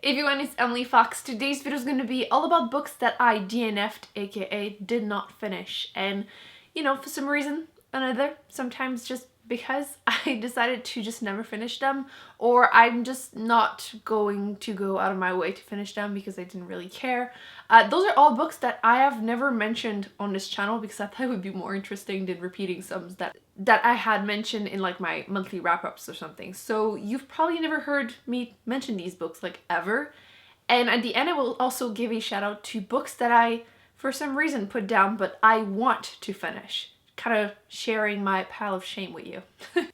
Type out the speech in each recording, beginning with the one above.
Everyone, it's Emily Fox. Today's video is going to be all about books that I DNF'd, aka did not finish. And, you know, for some reason or another, sometimes just because I decided to just never finish them, or I'm just not going to go out of my way to finish them because I didn't really care. Those are all books that I have never mentioned on this channel because I thought it would be more interesting than repeating some that I had mentioned in like my monthly wrap-ups or something. So you've probably never heard me mention these books like ever. And at the end I will also give a shout out to books that I for some reason put down but I want to finish. Kind of sharing my pile of shame with you.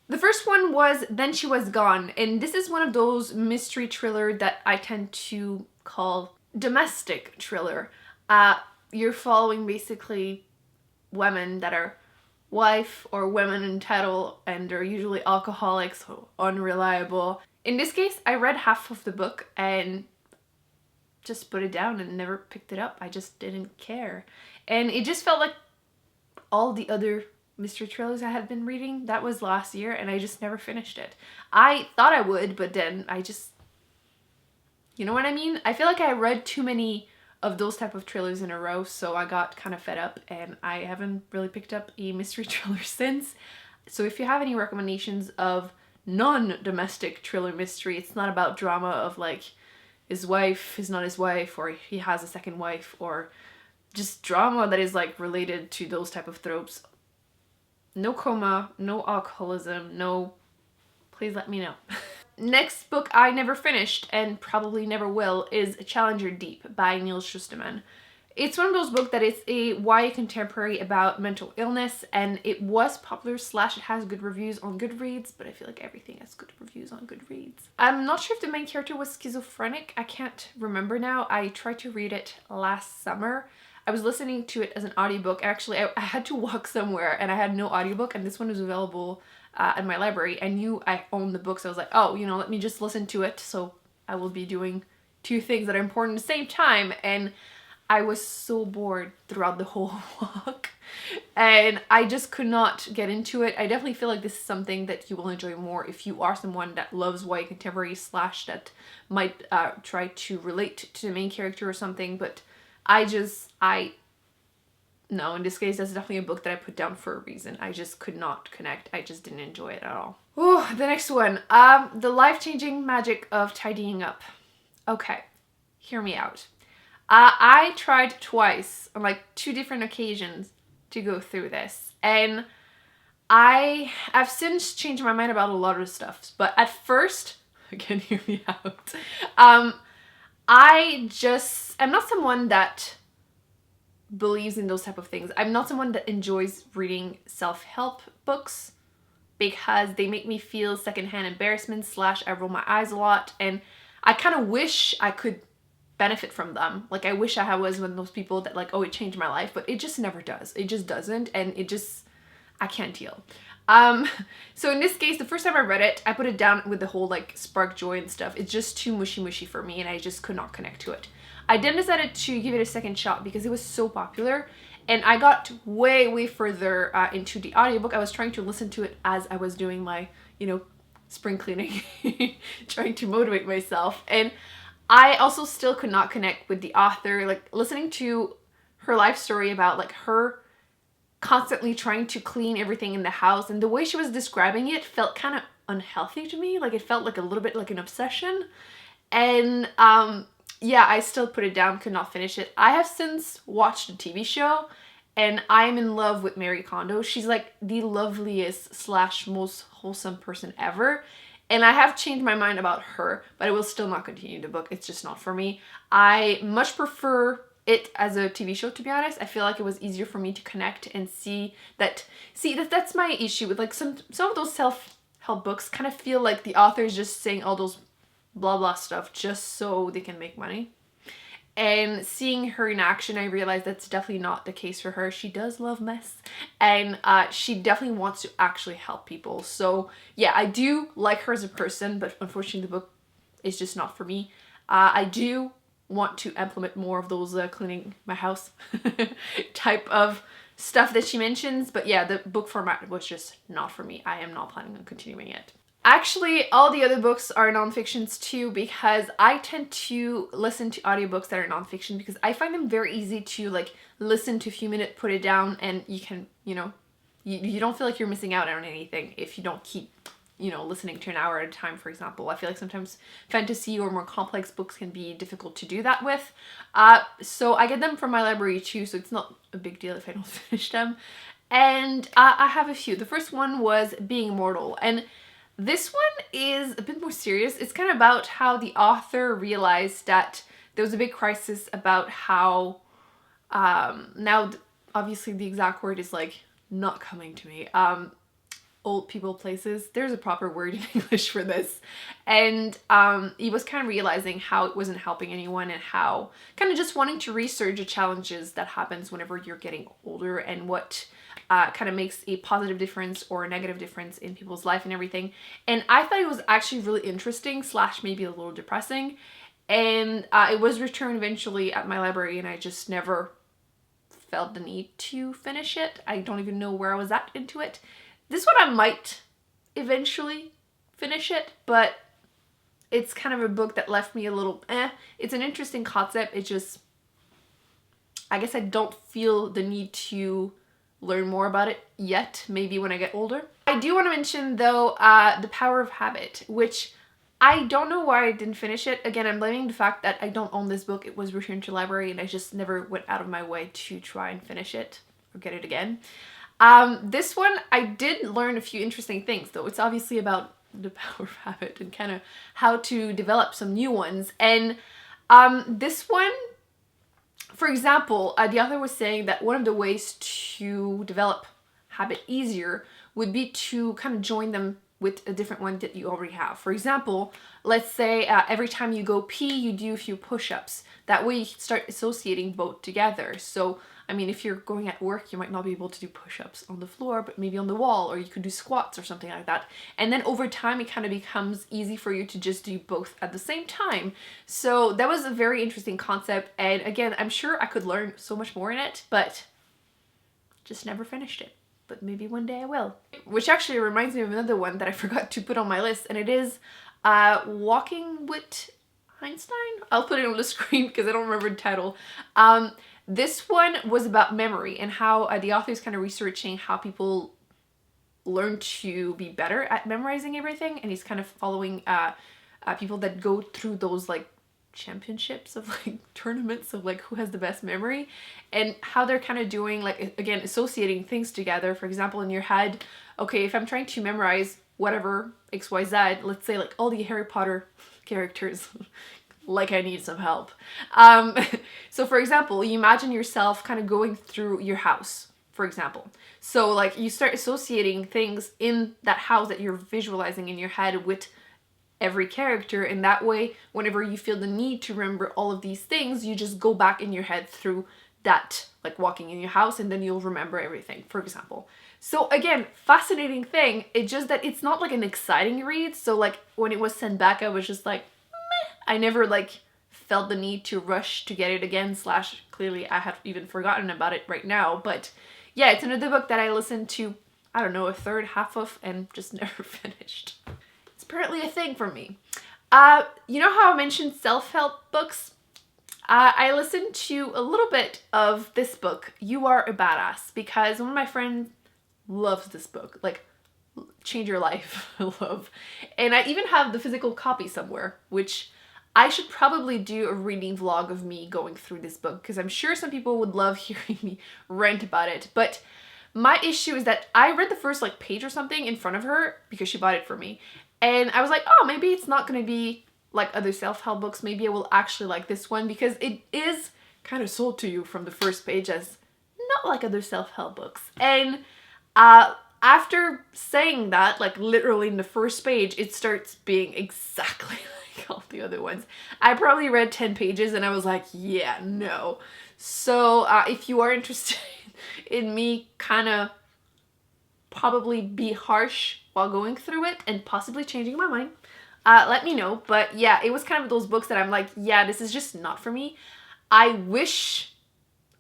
The first one was Then She Was Gone, and this is one of those mystery thriller that I tend to call domestic thriller. You're following basically women that are wife or women in title, and they're usually alcoholics or unreliable. In this case, I read half of the book and just put it down and never picked it up. I just didn't care. And it just felt like all the other mystery thrillers I had been reading. That was last year and I just never finished it. I thought I would, but then I just, you know what I mean? I feel like I read too many of those type of thrillers in a row, so I got kind of fed up and I haven't really picked up a mystery thriller since. So if you have any recommendations of non-domestic thriller mystery, it's not about drama of like his wife is not his wife or he has a second wife, or just drama that is like related to those type of tropes. No coma, no alcoholism, no, please let me know. Next book I never finished and probably never will is Challenger Deep by Neil Shusterman. It's one of those books that is a YA contemporary about mental illness, and it was popular / it has good reviews on Goodreads, but I feel like everything has good reviews on Goodreads. I'm not sure if the main character was schizophrenic. I can't remember now. I tried to read it last summer. I was listening to it as an audiobook. Actually, I had to walk somewhere and I had no audiobook, and this one was available in my library. I knew I owned the book, so I was like, oh, you know, let me just listen to it. So I will be doing two things that are important at the same time. And I was so bored throughout the whole walk and I just could not get into it. I definitely feel like this is something that you will enjoy more if you are someone that loves YA contemporary / that might try to relate to the main character or something, but no, in this case, that's definitely a book that I put down for a reason. I just could not connect. I just didn't enjoy it at all. Ooh, the next one. The Life-Changing Magic of Tidying Up. Okay, hear me out. I tried twice on like 2 different occasions to go through this, and I have since changed my mind about a lot of stuff, but at first, again, hear me out. I'm not someone that believes in those type of things. I'm not someone that enjoys reading self-help books because they make me feel secondhand embarrassment / I roll my eyes a lot, and I kind of wish I could benefit from them. Like I wish I was one of those people that like, oh, it changed my life, but it just never does. It just doesn't, and I can't deal. So in this case, the first time I read it, I put it down with the whole like spark joy and stuff. It's just too mushy for me and I just could not connect to it. I then decided to give it a second shot because it was so popular, and I got way further into the audiobook. I was trying to listen to it as I was doing my, you know, spring cleaning, trying to motivate myself, and I also still could not connect with the author. Like listening to her life story about like her constantly trying to clean everything in the house, and the way she was describing it felt kind of unhealthy to me. Like it felt like a little bit like an obsession, and yeah, I still put it down, could not finish it. I have since watched the TV show and I'm in love with Marie Kondo. She's like the loveliest / most wholesome person ever. And I have changed my mind about her, but I will still not continue the book. It's just not for me. I much prefer it as a TV show, to be honest. I feel like it was easier for me to connect and see that's my issue with like some of those self-help books kind of feel like the author is just saying all those blah blah stuff just so they can make money. And seeing her in action, I realized that's definitely not the case for her. She does love mess, and she definitely wants to actually help people. So yeah, I do like her as a person, but unfortunately the book is just not for me. I do want to implement more of those cleaning my house type of stuff that she mentions, but yeah, the book format was just not for me. I am not planning on continuing it. Actually, all the other books are nonfictions too, because I tend to listen to audiobooks that are nonfiction because I find them very easy to like listen to a few minutes, put it down, and you can, you know, you don't feel like you're missing out on anything if you don't keep, you know, listening to an hour at a time, for example. I feel like sometimes fantasy or more complex books can be difficult to do that with. So I get them from my library too, so it's not a big deal if I don't finish them. And I have a few. The first one was Being Immortal, and this one is a bit more serious. It's kind of about how the author realized that there was a big crisis about how, now obviously the exact word is like not coming to me, old people places. There's a proper word in English for this. And he was kind of realizing how it wasn't helping anyone and how kind of just wanting to research the challenges that happens whenever you're getting older and what kind of makes a positive difference or a negative difference in people's life and everything. And I thought it was actually really interesting / maybe a little depressing. And it was returned eventually at my library, and I just never felt the need to finish it. I don't even know where I was at into it. This one I might eventually finish it, but it's kind of a book that left me a little It's an interesting concept. It just, I guess I don't feel the need to learn more about it yet, maybe when I get older. I do want to mention though, The Power of Habit, which I don't know why I didn't finish it. Again, I'm blaming the fact that I don't own this book. It was returned to the library and I just never went out of my way to try and finish it or get it again. This one, I did learn a few interesting things though. It's obviously about the power of habit and kind of how to develop some new ones. And this one, for example, the author was saying that one of the ways to develop habit easier would be to kind of join them with a different one that you already have. For example, let's say every time you go pee, you do a few push-ups. That way you start associating both together. So, I mean, if you're going at work, you might not be able to do push-ups on the floor, but maybe on the wall, or you could do squats or something like that. And then over time, it kind of becomes easy for you to just do both at the same time. So that was a very interesting concept. And again, I'm sure I could learn so much more in it, but just never finished it. But maybe one day I will. Which actually reminds me of another one that I forgot to put on my list, and it is Walking with Einstein? I'll put it on the screen because I don't remember the title. This one was about memory and how the author is kind of researching how people learn to be better at memorizing everything, and he's kind of following people that go through those like championships of like tournaments of like who has the best memory, and how they're kind of doing like, again, associating things together. For example, in your head, okay, if I'm trying to memorize whatever XYZ, let's say like all the Harry Potter characters, like I need some help. So for example, you imagine yourself kind of going through your house, for example. So like you start associating things in that house that you're visualizing in your head with every character, and that way whenever you feel the need to remember all of these things, you just go back in your head through that, like walking in your house, and then you'll remember everything, for example. So again, fascinating thing. It's just that it's not like an exciting read. So like when it was sent back, I was just like, meh. I never like felt the need to rush to get it again, / clearly I had even forgotten about it right now. But yeah, it's another book that I listened to, I don't know, a third, half of, and just never finished. It's apparently a thing for me. You know how I mentioned self-help books? I listened to a little bit of this book, You Are a Badass, because one of my friends loves this book, like change your life, love. And I even have the physical copy somewhere, which I should probably do a reading vlog of me going through this book, because I'm sure some people would love hearing me rant about it. But my issue is that I read the first like page or something in front of her because she bought it for me. And I was like, oh, maybe it's not going to be like other self-help books. Maybe I will actually like this one, because it is kind of sold to you from the first page as not like other self-help books. And after saying that, like literally in the first page, it starts being exactly like all the other ones. I probably read 10 pages and I was like, yeah, no. So if you are interested in me kind of probably be harsh while going through it and possibly changing my mind, let me know. But yeah, it was kind of those books that I'm like, yeah, this is just not for me. I wish,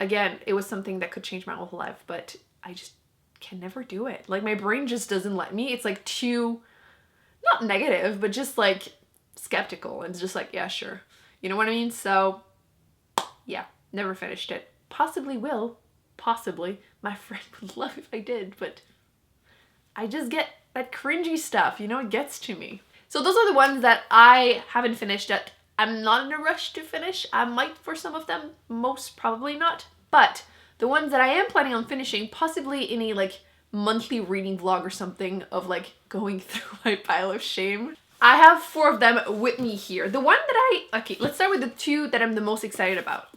again, it was something that could change my whole life, but I just can never do it. Like my brain just doesn't let me. It's like too not negative, but just like skeptical and just like, yeah, sure. You know what I mean? So yeah, never finished it. Possibly will. Possibly. My friend would love if I did, but I just get that cringy stuff, you know, it gets to me. So those are the ones that I haven't finished yet. I'm not in a rush to finish. I might for some of them, most probably not. But the ones that I am planning on finishing, possibly in a like monthly reading vlog or something of like going through my pile of shame. I have 4 of them with me here. The one that okay, let's start with the 2 that I'm the most excited about.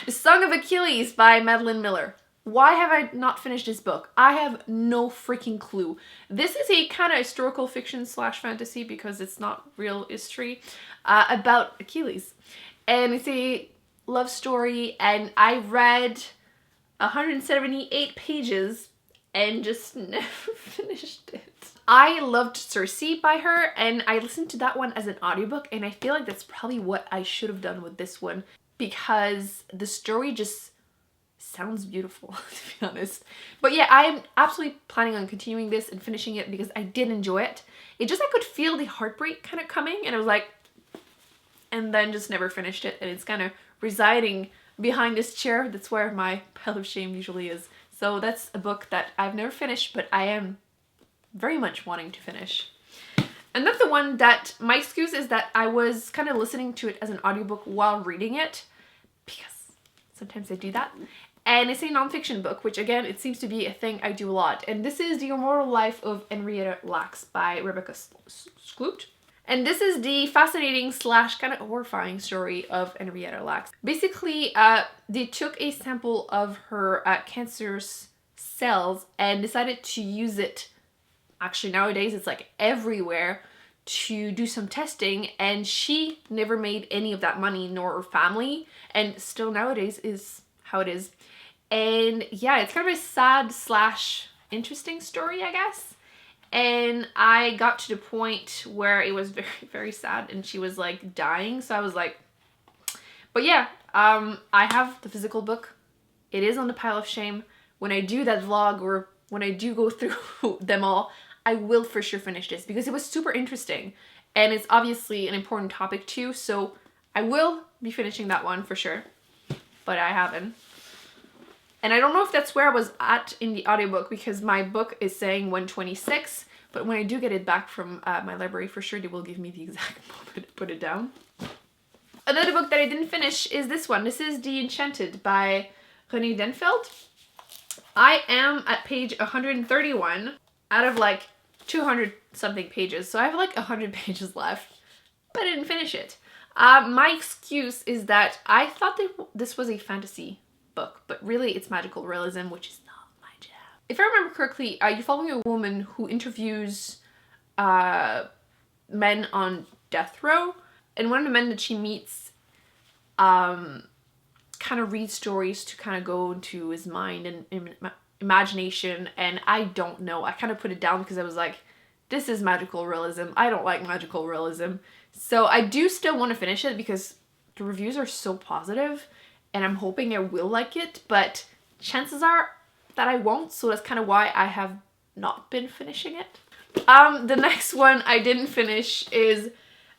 The Song of Achilles by Madeline Miller. Why have I not finished this book? I have no freaking clue. This is a kind of historical fiction / fantasy, because it's not real history, about Achilles. And it's a love story, and I read 178 pages and just never finished it. I loved Circe by her, and I listened to that one as an audiobook, and I feel like that's probably what I should have done with this one, because the story just sounds beautiful, to be honest. But yeah, I'm absolutely planning on continuing this and finishing it because I did enjoy it. It just, I could feel the heartbreak kind of coming, and I was like, and then just never finished it, and it's kind of residing behind this chair. That's where my pile of shame usually is. So that's a book that I've never finished, but I am very much wanting to finish. And that's the one that, my excuse is that I was kind of listening to it as an audiobook while reading it, because sometimes I do that. And it's a nonfiction book, which again, it seems to be a thing I do a lot. And this is The Immortal Life of Henrietta Lacks by Rebecca Skloot. And this is the fascinating / kind of horrifying story of Henrietta Lacks. Basically, they took a sample of her cancerous cells and decided to use it. Actually, nowadays it's like everywhere, to do some testing, and she never made any of that money, nor her family, and still nowadays is how it is. And yeah, it's kind of a sad / interesting story, I guess. And I got to the point where it was very, very sad and she was like dying, so I was like, but yeah, I have the physical book. It is on the pile of shame. When I do that vlog, or when I do go through them all, I will for sure finish this because it was super interesting, and it's obviously an important topic too, so I will be finishing that one for sure, but I haven't. And I don't know if that's where I was at in the audiobook, because my book is saying 126, but when I do get it back from my library, for sure they will give me the exact moment to put it down. Another book that I didn't finish is this one. This is The Enchanted by I DNFed. I am at page 131 out of like 200 something pages, so I have like 100 pages left, but I didn't finish it. My excuse is that I thought that this was a fantasy book, but really it's magical realism, which is not my jam. If I remember correctly, you're following a woman who interviews men on death row, and one of the men that she meets kind of reads stories to kind of go into his mind and imagination, and I don't know, I kind of put it down because I was like, this is magical realism. I don't like magical realism. So I do still want to finish it because the reviews are so positive, and I'm hoping I will like it, but chances are that I won't, so that's kind of why I have not been finishing it. The next one I didn't finish is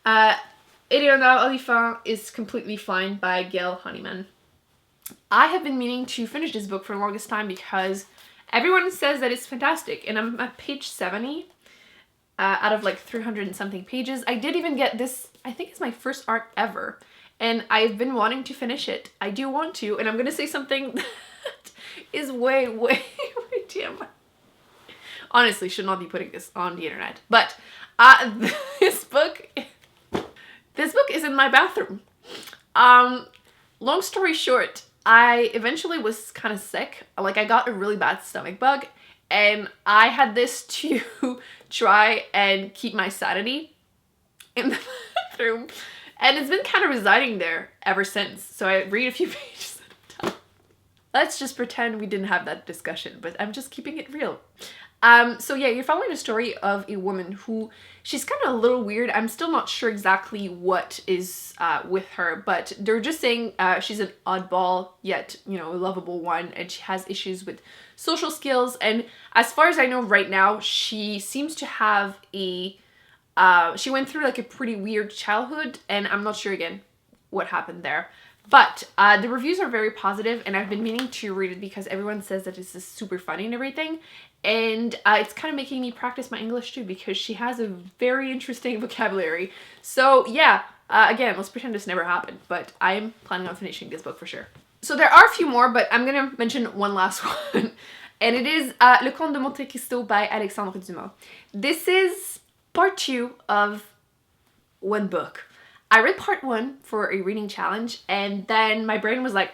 Eleanor Oliphant is Completely Fine by Gail Honeyman. I have been meaning to finish this book for the longest time because everyone says that it's fantastic, and I'm at page 70 out of like 300 and something pages. I did even get this, I think it's my first art ever, and I've been wanting to finish it. I do want to, and I'm gonna say something that is way TMI. Honestly, should not be putting this on the internet, but this book is in my bathroom. Long story short, I eventually was kind of sick. Like, I got a really bad stomach bug, and I had this to try and keep my sanity in the bathroom, and it's been kind of residing there ever since. So I read a few pages at a time. let's just pretend we didn't have that discussion, but I'm just keeping it real. So yeah, you're following a story of a woman who, she's kind of a little weird. I'm still not sure exactly what is with her, but they're just saying she's an oddball, yet, you know, a lovable one, and she has issues with social skills. And as far as I know right now, she seems to have a, she went through like a pretty weird childhood, and I'm not sure again what happened there. But the reviews are very positive, and I've been meaning to read it because everyone says that this is super funny and everything. And it's kind of making me practice my English too, because she has a very interesting vocabulary. So yeah, again, let's pretend this never happened, but I'm planning on finishing this book for sure. So there are a few more, but I'm gonna mention one last one. And it is Le Comte de Monte Cristo by Alexandre Dumas. This is part 2 of one book. I read part 1 for a reading challenge, and then my brain was like,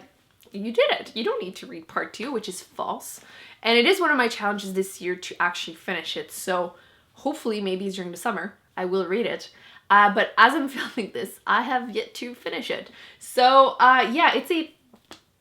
you did it. You don't need to read part 2, which is false. And it is one of my challenges this year to actually finish it. So hopefully maybe during the summer I will read it. But as I'm filming this, I have yet to finish it. So yeah, it's a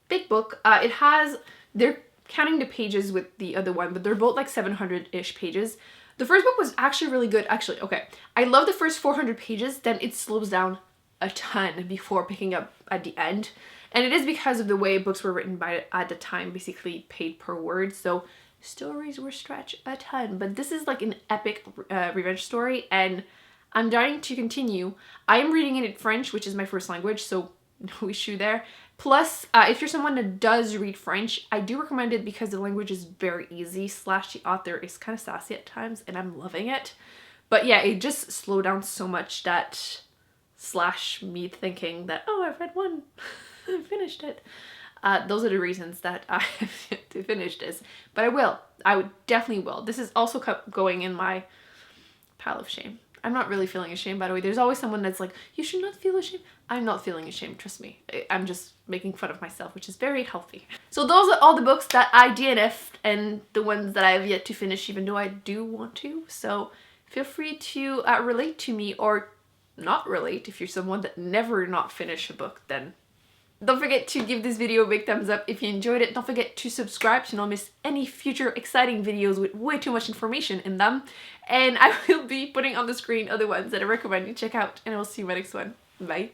big book. It has, they're counting the pages with the other one, but they're both like 700-ish pages. The first book was actually really good. Actually, okay. I love the first 400 pages, then it slows down a ton before picking up at the end. And it is because of the way books were written by at the time, basically paid per word. So stories were stretched a ton. But this is like an epic revenge story, and I'm dying to continue. I am reading it in French, which is my first language, so no issue there. Plus, if you're someone that does read French, I do recommend it because the language is very easy, / the author is kind of sassy at times, and I'm loving it. But yeah, it just slowed down so much that / me thinking that, oh, I've read one, I finished it. Those are the reasons that I have yet to finish this. But I will. I would definitely will. This is also going in my pile of shame. I'm not really feeling ashamed, by the way. There's always someone that's like, you should not feel ashamed. I'm not feeling ashamed, trust me. I'm just making fun of myself, which is very healthy. So those are all the books that I DNF'd, and the ones that I have yet to finish, even though I do want to. So feel free to relate to me, or not relate. If you're someone that never not finish a book, then don't forget to give this video a big thumbs up if you enjoyed it. Don't forget to subscribe to not miss any future exciting videos with way too much information in them. And I will be putting on the screen other ones that I recommend you check out, and I will see you in my next one. Bye.